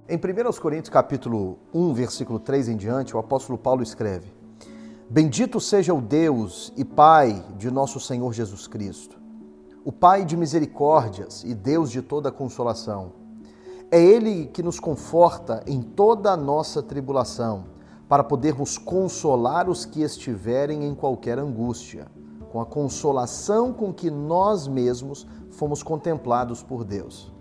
Em 1 Coríntios capítulo 1, versículo 3 em diante, o apóstolo Paulo escreve: Bendito seja o Deus e Pai de nosso Senhor Jesus Cristo, o Pai de misericórdias e Deus de toda consolação. É Ele que nos conforta em toda a nossa tribulação, para podermos consolar os que estiverem em qualquer angústia, com a consolação com que nós mesmos fomos contemplados por Deus.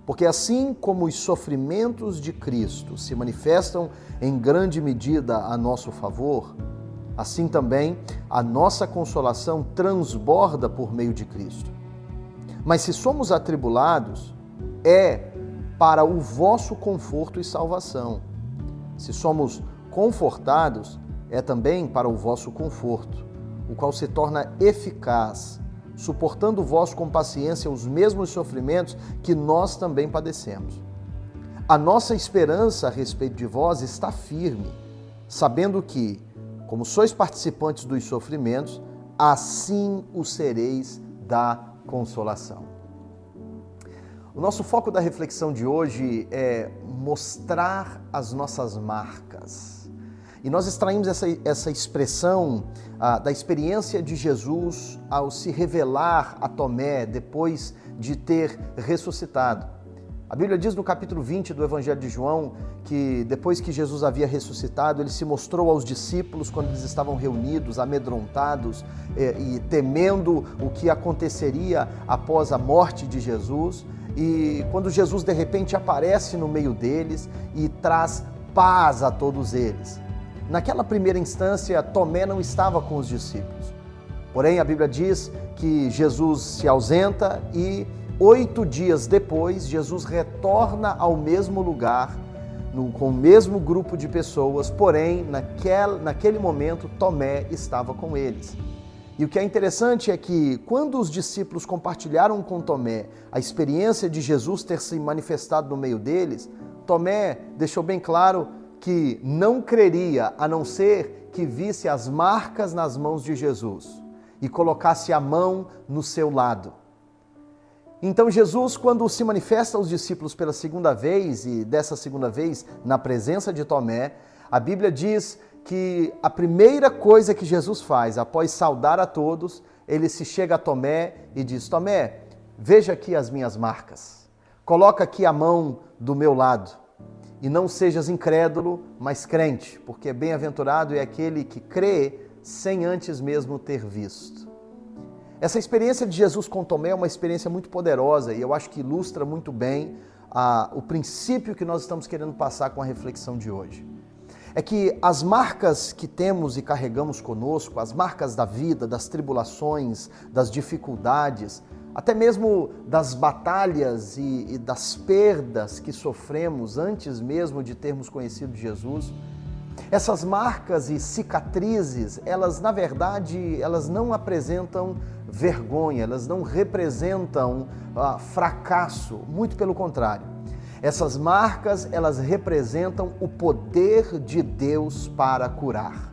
Porque assim como os sofrimentos de Cristo se manifestam em grande medida a nosso favor, assim também a nossa consolação transborda por meio de Cristo. Mas se somos atribulados, é para o vosso conforto e salvação. Se somos confortados, é também para o vosso conforto, o qual se torna eficaz, suportando vós com paciência os mesmos sofrimentos que nós também padecemos. A nossa esperança a respeito de vós está firme, sabendo que, como sois participantes dos sofrimentos, assim o sereis da consolação. O nosso foco da reflexão de hoje é mostrar as nossas marcas. E nós extraímos essa expressão da experiência de Jesus ao se revelar a Tomé depois de ter ressuscitado. A Bíblia diz no capítulo 20 do Evangelho de João que depois que Jesus havia ressuscitado, ele se mostrou aos discípulos quando eles estavam reunidos, amedrontados e temendo o que aconteceria após a morte de Jesus. E quando Jesus de repente aparece no meio deles e traz paz a todos eles. Naquela primeira instância, Tomé não estava com os discípulos. Porém, a Bíblia diz que Jesus se ausenta e 8 dias depois, Jesus retorna ao mesmo lugar, com o mesmo grupo de pessoas, porém, naquele momento, Tomé estava com eles. E o que é interessante é que, quando os discípulos compartilharam com Tomé a experiência de Jesus ter se manifestado no meio deles, Tomé deixou bem claro que não creria a não ser que visse as marcas nas mãos de Jesus e colocasse a mão no seu lado. Então Jesus, quando se manifesta aos discípulos pela segunda vez, e dessa segunda vez na presença de Tomé, a Bíblia diz que a primeira coisa que Jesus faz, após saudar a todos, ele se chega a Tomé e diz: Tomé, veja aqui as minhas marcas, coloca aqui a mão do meu lado. E não sejas incrédulo, mas crente, porque bem-aventurado é aquele que crê sem antes mesmo ter visto. Essa experiência de Jesus com Tomé é uma experiência muito poderosa e eu acho que ilustra muito bem o princípio que nós estamos querendo passar com a reflexão de hoje. É que as marcas que temos e carregamos conosco, as marcas da vida, das tribulações, das dificuldades, até mesmo das batalhas e das perdas que sofremos antes mesmo de termos conhecido Jesus, essas marcas e cicatrizes, elas na verdade, elas não apresentam vergonha, elas não representam fracasso, muito pelo contrário. Essas marcas, elas representam o poder de Deus para curar.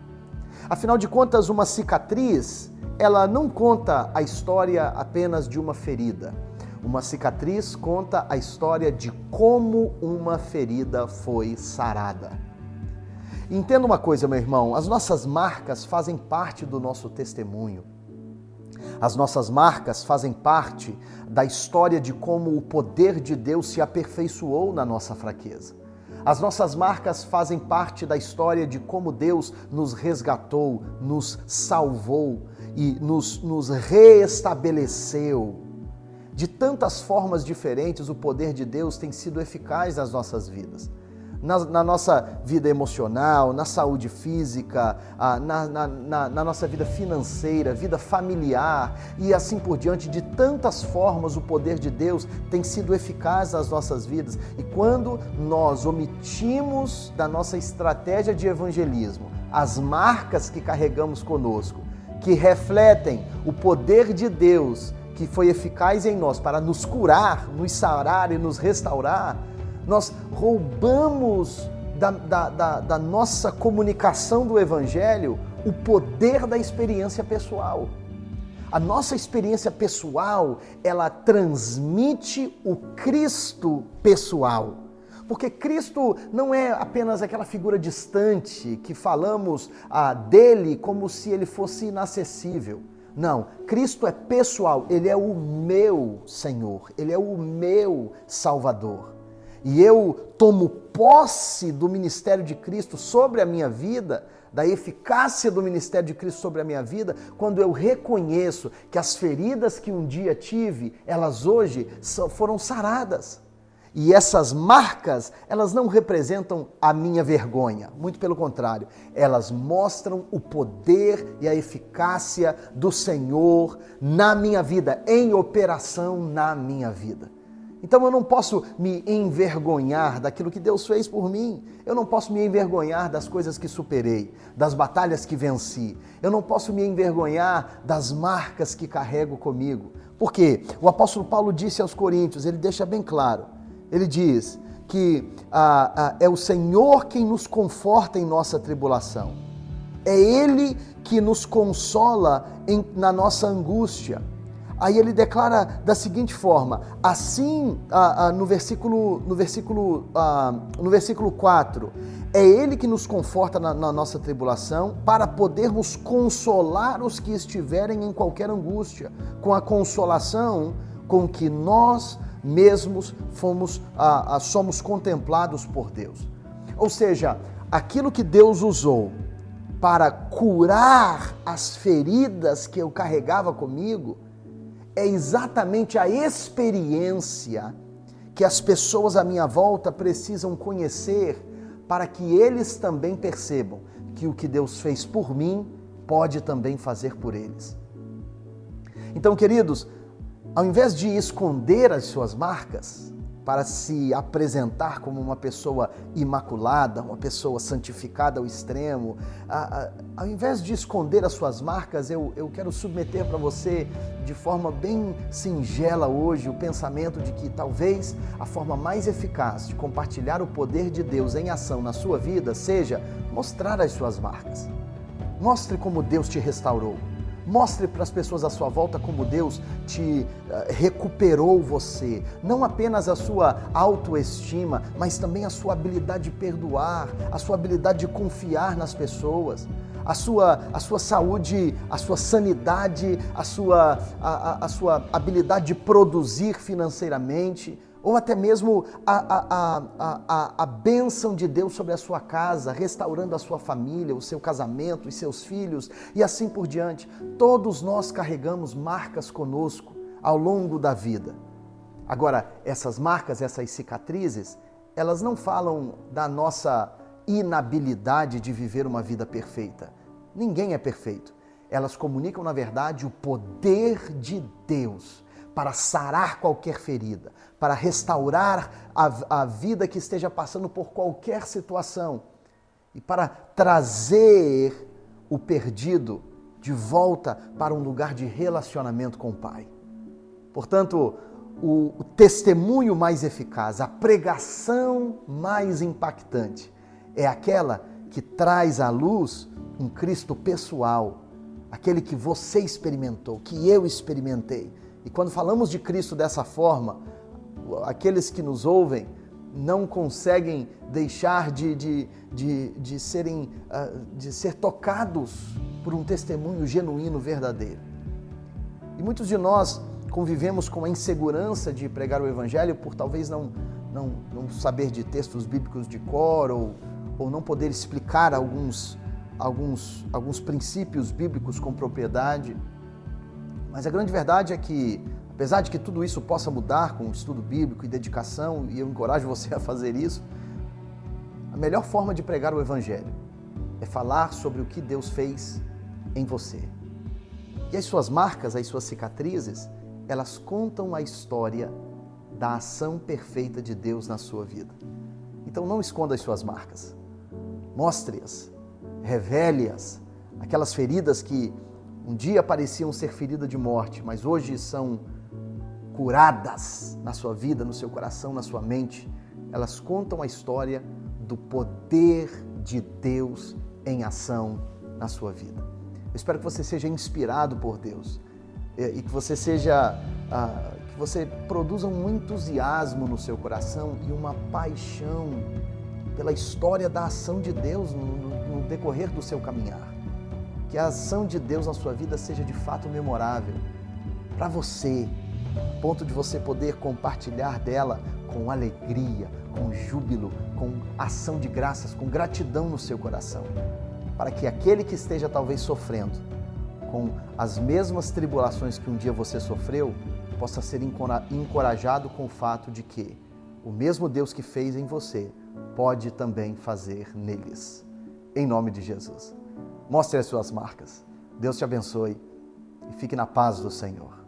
Afinal de contas, uma cicatriz, ela não conta a história apenas de uma ferida. Uma cicatriz conta a história de como uma ferida foi sarada. Entenda uma coisa, meu irmão, as nossas marcas fazem parte do nosso testemunho. As nossas marcas fazem parte da história de como o poder de Deus se aperfeiçoou na nossa fraqueza. As nossas marcas fazem parte da história de como Deus nos resgatou, nos salvou e nos reestabeleceu. De tantas formas diferentes, o poder de Deus tem sido eficaz nas nossas vidas. Na nossa vida emocional, na saúde física, na nossa vida financeira, vida familiar e assim por diante. De tantas formas o poder de Deus tem sido eficaz nas nossas vidas. E quando nós omitimos da nossa estratégia de evangelismo as marcas que carregamos conosco, que refletem o poder de Deus que foi eficaz em nós para nos curar, nos sarar e nos restaurar, nós roubamos da nossa comunicação do Evangelho o poder da experiência pessoal. A nossa experiência pessoal, ela transmite o Cristo pessoal. Porque Cristo não é apenas aquela figura distante que falamos dele como se ele fosse inacessível. Não, Cristo é pessoal, ele é o meu Senhor, ele é o meu Salvador. E eu tomo posse do ministério de Cristo sobre a minha vida, da eficácia do ministério de Cristo sobre a minha vida, quando eu reconheço que as feridas que um dia tive, elas hoje foram saradas. E essas marcas, elas não representam a minha vergonha, muito pelo contrário, elas mostram o poder e a eficácia do Senhor na minha vida, em operação na minha vida. Então eu não posso me envergonhar daquilo que Deus fez por mim. Eu não posso me envergonhar das coisas que superei, das batalhas que venci. Eu não posso me envergonhar das marcas que carrego comigo. Por quê? O apóstolo Paulo disse aos Coríntios, ele deixa bem claro, ele diz que é o Senhor quem nos conforta em nossa tribulação. É Ele que nos consola na nossa angústia. Aí ele declara da seguinte forma, assim, no versículo 4, é Ele que nos conforta na nossa tribulação para podermos consolar os que estiverem em qualquer angústia, com a consolação com que nós mesmos somos contemplados por Deus. Ou seja, aquilo que Deus usou para curar as feridas que eu carregava comigo, é exatamente a experiência que as pessoas à minha volta precisam conhecer para que eles também percebam que o que Deus fez por mim pode também fazer por eles. Então, queridos, ao invés de esconder as suas marcas para se apresentar como uma pessoa imaculada, uma pessoa santificada ao extremo, ao invés de esconder as suas marcas, eu quero submeter para você de forma bem singela hoje o pensamento de que talvez a forma mais eficaz de compartilhar o poder de Deus em ação na sua vida seja mostrar as suas marcas. Mostre como Deus te restaurou. Mostre para as pessoas à sua volta como Deus te recuperou você. Não apenas a sua autoestima, mas também a sua habilidade de perdoar, a sua habilidade de confiar nas pessoas, a sua saúde, a sua sanidade, a sua habilidade de produzir financeiramente, ou até mesmo a bênção de Deus sobre a sua casa, restaurando a sua família, o seu casamento, os seus filhos e assim por diante. Todos nós carregamos marcas conosco ao longo da vida. Agora, essas marcas, essas cicatrizes, elas não falam da nossa inabilidade de viver uma vida perfeita. Ninguém é perfeito. Elas comunicam, na verdade, o poder de Deus para sarar qualquer ferida, para restaurar a vida que esteja passando por qualquer situação e para trazer o perdido de volta para um lugar de relacionamento com o Pai. Portanto, o testemunho mais eficaz, a pregação mais impactante é aquela que traz à luz um Cristo pessoal, aquele que você experimentou, que eu experimentei. E quando falamos de Cristo dessa forma, aqueles que nos ouvem não conseguem deixar de ser tocados por um testemunho genuíno, verdadeiro. E muitos de nós convivemos com a insegurança de pregar o Evangelho por talvez não saber de textos bíblicos de cor ou não poder explicar alguns princípios bíblicos com propriedade. Mas a grande verdade é que, apesar de que tudo isso possa mudar com o estudo bíblico e dedicação, e eu encorajo você a fazer isso, a melhor forma de pregar o Evangelho é falar sobre o que Deus fez em você. E as suas marcas, as suas cicatrizes, elas contam a história da ação perfeita de Deus na sua vida. Então não esconda as suas marcas. Mostre-as, revele-as, aquelas feridas que um dia pareciam ser feridas de morte, mas hoje são curadas na sua vida, no seu coração, na sua mente. Elas contam a história do poder de Deus em ação na sua vida. Eu espero que você seja inspirado por Deus e que você você produza um entusiasmo no seu coração e uma paixão pela história da ação de Deus no decorrer do seu caminhar. Que a ação de Deus na sua vida seja de fato memorável para você, a ponto de você poder compartilhar dela com alegria, com júbilo, com ação de graças, com gratidão no seu coração, para que aquele que esteja talvez sofrendo com as mesmas tribulações que um dia você sofreu, possa ser encorajado com o fato de que o mesmo Deus que fez em você pode também fazer neles. Em nome de Jesus. Mostre as suas marcas. Deus te abençoe e fique na paz do Senhor.